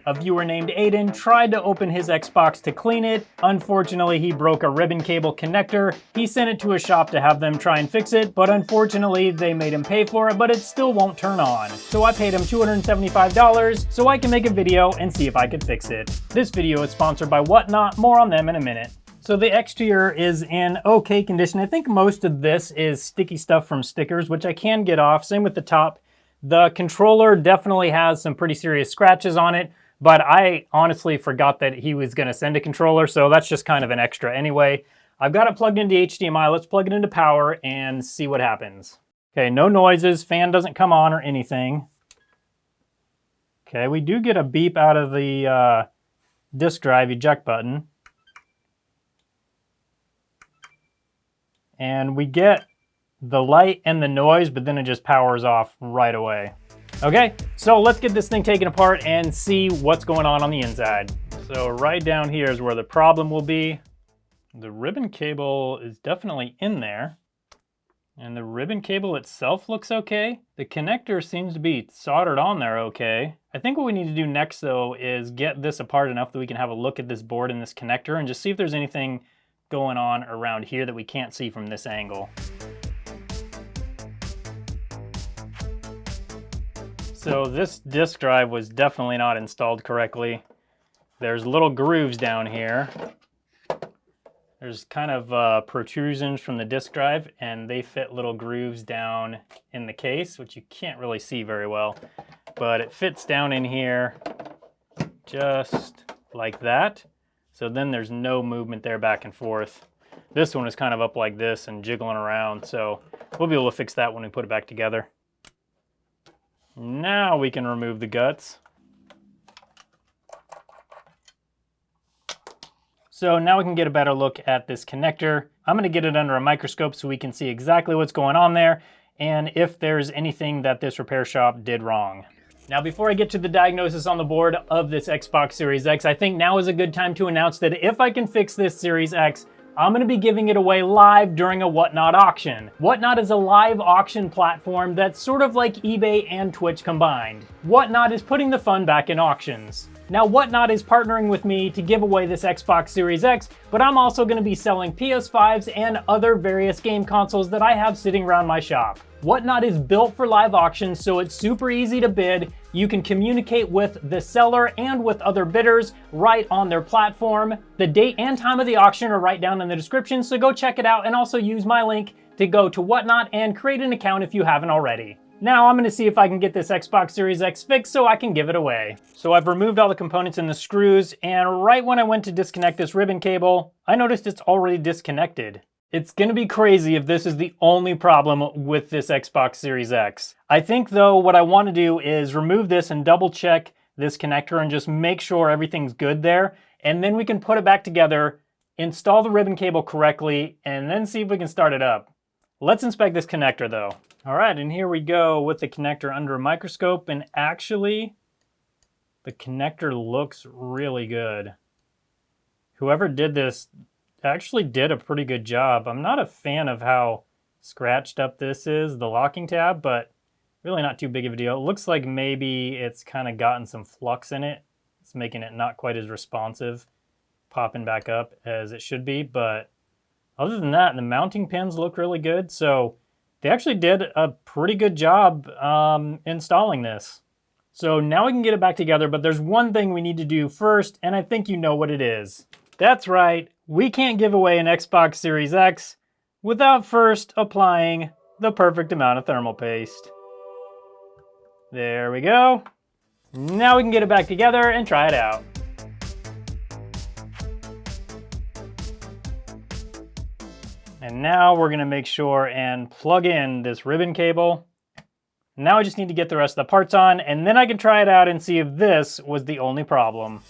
A viewer named Aiden tried to open his Xbox to clean it. Unfortunately, he broke a ribbon cable connector. He sent it to a shop to have them try and fix it, but unfortunately, they made him pay for it, but it still won't turn on. So I paid him $275 so I can make a video and see if I could fix it. This video is sponsored by Whatnot. More on them in a minute. So the exterior is in okay condition. I think most of this is sticky stuff from stickers, which I can get off. Same with the top. The controller definitely has some pretty serious scratches on it, but I honestly forgot that he was going to send a controller, so that's just kind of an extra anyway. I've got it plugged into HDMI. Let's plug it into power and see what happens. Okay, no noises. Fan doesn't come on or anything. Okay, we do get a beep out of the disk drive eject button. And we get the light and the noise, but then it just powers off right away. Okay, so let's get this thing taken apart and see what's going on the inside. So right down here is where the problem will be. The ribbon cable is definitely in there. And the ribbon cable itself looks okay. The connector seems to be soldered on there okay. I think what we need to do next though is get this apart enough that we can have a look at this board and this connector and just see if there's anything going on around here that we can't see from this angle. So this disk drive was definitely not installed correctly. There's little grooves down here. There's kind of protrusions from the disk drive, and they fit little grooves down in the case, which you can't really see very well. But it fits down in here just like that. So then there's no movement there back and forth. This one is kind of up like this and jiggling around, so we'll be able to fix that when we put it back together. Now we can remove the guts. So now we can get a better look at this connector. I'm going to get it under a microscope so we can see exactly what's going on there and if there's anything that this repair shop did wrong. Now, before I get to the diagnosis on the board of this Xbox Series X, I think now is a good time to announce that if I can fix this Series X, I'm going to be giving it away live during a Whatnot auction. Whatnot is a live auction platform that's sort of like eBay and Twitch combined. Whatnot is putting the fun back in auctions. Now, Whatnot is partnering with me to give away this Xbox Series X, but I'm also going to be selling PS5s and other various game consoles that I have sitting around my shop. Whatnot is built for live auctions, so it's super easy to bid. You can communicate with the seller and with other bidders right on their platform. The date and time of the auction are right down in the description, so go check it out and also use my link to go to Whatnot and create an account if you haven't already. Now I'm going to see if I can get this Xbox Series X fixed so I can give it away. So I've removed all the components and the screws, and right when I went to disconnect this ribbon cable, I noticed it's already disconnected. It's going to be crazy if this is the only problem with this Xbox Series X. I think though what I want to do is remove this and double check this connector and just make sure everything's good there, and then we can put it back together, install the ribbon cable correctly, and then see if we can start it up. Let's inspect this connector though. All right, and here we go with the connector under a microscope, and actually, the connector looks really good. Whoever did this actually did a pretty good job. I'm not a fan of how scratched up this is, the locking tab, but really not too big of a deal. It looks like maybe it's kind of gotten some flux in it. It's making it not quite as responsive, popping back up as it should be, but other than that, the mounting pins look really good, so they actually did a pretty good job installing this. So now we can get it back together, but there's one thing we need to do first, and I think you know what it is. That's right, we can't give away an Xbox Series X without first applying the perfect amount of thermal paste. There we go. Now we can get it back together and try it out. And now we're gonna make sure and plug in this ribbon cable. Now I just need to get the rest of the parts on, and then I can try it out and see if this was the only problem.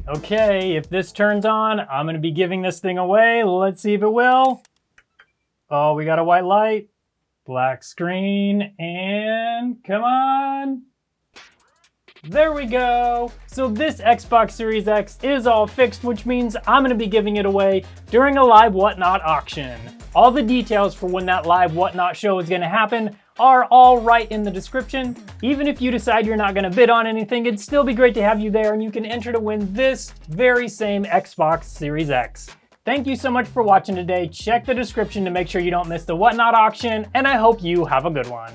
Okay, if this turns on, I'm gonna be giving this thing away. Let's see if it will. Oh, we got a white light, black screen, and come on. There we go. So this Xbox Series X is all fixed, which means I'm going to be giving it away during a live Whatnot auction. All the details for when that live Whatnot show is going to happen are all right in the description. Even if you decide you're not going to bid on anything, it'd still be great to have you there, and you can enter to win this very same Xbox Series X. Thank you so much for watching today. Check the description to make sure you don't miss the Whatnot auction, and I hope you have a good one.